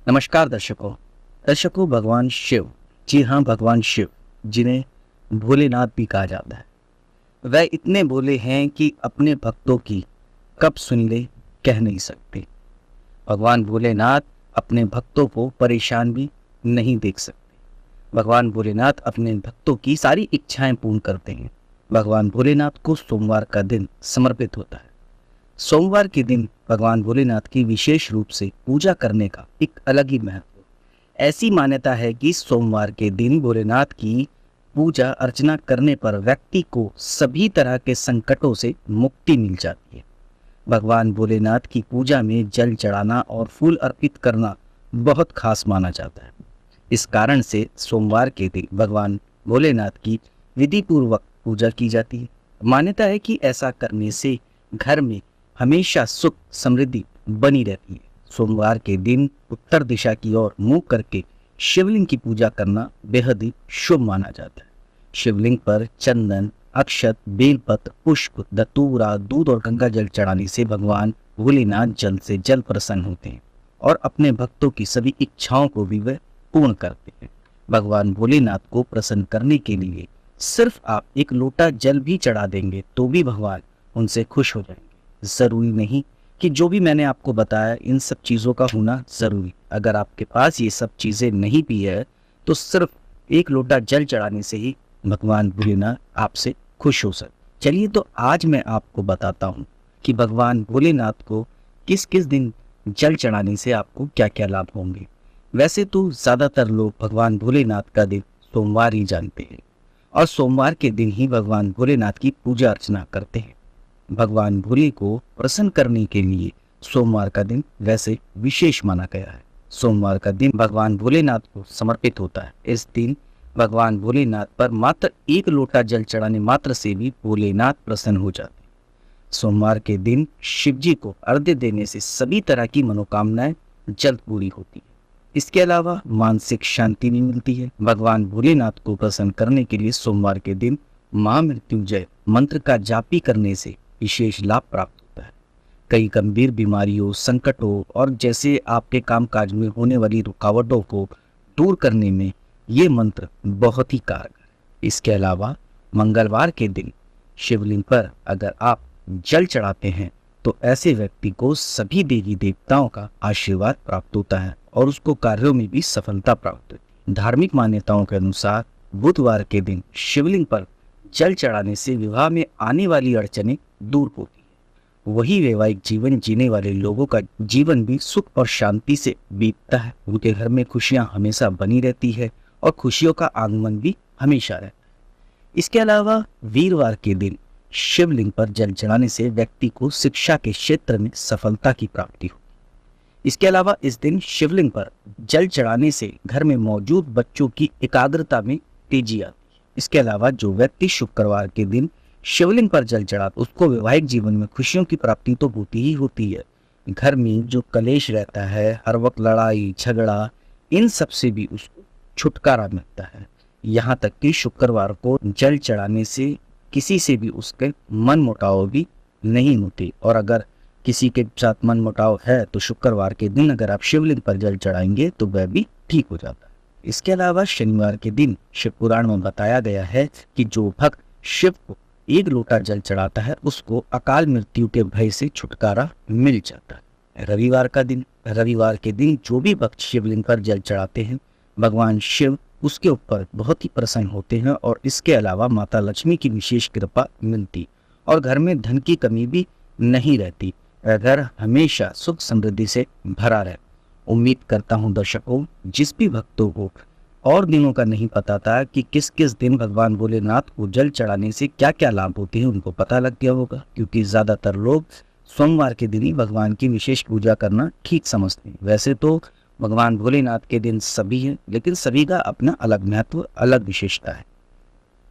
नमस्कार दर्शकों भगवान शिव, जी हाँ भगवान शिव, जिन्हें भोलेनाथ भी कहा जाता है, वह इतने भोले हैं कि अपने भक्तों की कब सुन ले कह नहीं सकते। भगवान भोलेनाथ अपने भक्तों को परेशान भी नहीं देख सकते। भगवान भोलेनाथ अपने भक्तों की सारी इच्छाएं पूर्ण करते हैं। भगवान भोलेनाथ को सोमवार का दिन समर्पित होता है। सोमवार के दिन भगवान भोलेनाथ की विशेष रूप से पूजा करने का एक अलग ही महत्व। ऐसी मान्यता है कि सोमवार के दिन भोलेनाथ की पूजा अर्चना करने पर व्यक्ति को सभी तरह के संकटों से मुक्ति मिल जाती है। भगवान भोलेनाथ की पूजा में जल चढ़ाना और फूल अर्पित करना बहुत खास माना जाता है। इस कारण से सोमवार के दिन भगवान भोलेनाथ की विधि पूर्वक पूजा की जाती है। मान्यता है कि ऐसा करने से घर में हमेशा सुख समृद्धि बनी रहती है। सोमवार के दिन उत्तर दिशा की ओर मुंह करके शिवलिंग की पूजा करना बेहद ही शुभ माना जाता है। शिवलिंग पर चंदन, अक्षत, बेलपत्र, पुष्प, धतूरा, दूध और गंगा जल चढ़ाने से भगवान भोलेनाथ जल्द से जल्द प्रसन्न होते हैं और अपने भक्तों की सभी इच्छाओं को भी वह पूर्ण करते हैं। भगवान भोलेनाथ को प्रसन्न करने के लिए सिर्फ आप एक लोटा जल भी चढ़ा देंगे तो भी भगवान उनसे खुश हो जाएंगे। ज़रूरी नहीं कि जो भी मैंने आपको बताया इन सब चीज़ों का होना ज़रूरी। अगर आपके पास ये सब चीज़ें नहीं भी है तो सिर्फ एक लोटा जल चढ़ाने से ही भगवान भोलेनाथ आपसे खुश हो सकते। चलिए तो आज मैं आपको बताता हूँ कि भगवान भोलेनाथ को किस किस दिन जल चढ़ाने से आपको क्या क्या लाभ होंगे। वैसे तो ज़्यादातर लोग भगवान भोलेनाथ का दिन सोमवार ही जानते हैं और सोमवार के दिन ही भगवान भोलेनाथ की पूजा अर्चना करते हैं। भगवान भोले को प्रसन्न करने के लिए सोमवार का दिन वैसे विशेष माना गया है। सोमवार का दिन भगवान भोलेनाथ को समर्पित होता है। इस दिन भगवान भोलेनाथ पर मात्र एक लोटा जल चढ़ाने मात्र से भी भोलेनाथ प्रसन्न हो जाते हैं। सोमवार के दिन शिव जी को अर्घ्य देने से सभी तरह की मनोकामनाएं जल्द पूरी होती है। इसके अलावा मानसिक शांति भी मिलती है। भगवान भोलेनाथ को प्रसन्न करने के लिए सोमवार के दिन महामृत्युंजय मंत्र का जाप भी करने से विशेष लाभ प्राप्त होता है। कई गंभीर बीमारियों, संकटों और जैसे आपके कामकाज में होने वाली रुकावटों को दूर करने में ये मंत्र बहुत ही कारगर है। इसके अलावा मंगलवार के दिन शिवलिंग पर अगर आप जल चढ़ाते हैं तो ऐसे व्यक्ति को सभी देवी देवताओं का आशीर्वाद प्राप्त होता है और उसको कार्यों में भी सफलता प्राप्त होती है। धार्मिक मान्यताओं के अनुसार बुधवार के दिन शिवलिंग पर जल चढ़ाने से विवाह में आने वाली अड़चनें दूर होती है। वही वैवाहिक जीवन जीने वाले लोगों का जीवन भी सुख और शांति से बीतता है। उनके घर में खुशियां हमेशा बनी रहती है और खुशियों का आगमन भी हमेशा रहता है। इसके अलावा वीरवार के दिन शिवलिंग पर जल चढ़ाने से व्यक्ति को शिक्षा के क्षेत्र में सफलता की प्राप्ति होती है। इसके अलावा इस दिन शिवलिंग पर जल चढ़ाने से घर में मौजूद बच्चों की एकाग्रता में तेजी आती है। इसके अलावा जो व्यक्ति शुक्रवार के दिन शिवलिंग पर जल चढ़ाता उसको वैवाहिक जीवन में खुशियों की प्राप्ति तो होती ही होती है। घर में जो कलेश रहता है, हर वक्त लड़ाई झगड़ा, इन सब से भी उसको छुटकारा मिलता है। यहाँ तक कि शुक्रवार को जल चढ़ाने से किसी से भी उसके मन मुटाव भी नहीं होते और अगर किसी के साथ मन मुटाव है तो शुक्रवार के दिन अगर आप शिवलिंग पर जल चढ़ाएंगे तो वह भी ठीक हो जाता है। इसके अलावा शनिवार के दिन शिव पुराण में बताया गया है कि जो भक्त शिव को एक लोटा जल चढ़ाता है उसको अकाल मृत्यु के भय से छुटकारा मिल जाता है। रविवार के दिन जो भी भक्त शिवलिंग पर जल चढ़ाते हैं भगवान शिव उसके ऊपर बहुत ही प्रसन्न होते हैं और इसके अलावा माता लक्ष्मी की विशेष कृपा मिलती और घर में धन की कमी भी नहीं रहती। घर हमेशा सुख समृद्धि से भरा रहता। उम्मीद करता हूँ दर्शकों, जिस भी भक्तों को और दिनों का नहीं पता था कि किस किस दिन भगवान भोलेनाथ को जल चढ़ाने से क्या क्या लाभ होते हैं उनको पता लग गया होगा, क्योंकि ज़्यादातर लोग सोमवार के दिन ही भगवान की विशेष पूजा करना ठीक समझते हैं। वैसे तो भगवान भोलेनाथ के दिन सभी हैं, लेकिन सभी का अपना अलग महत्व, अलग विशेषता है।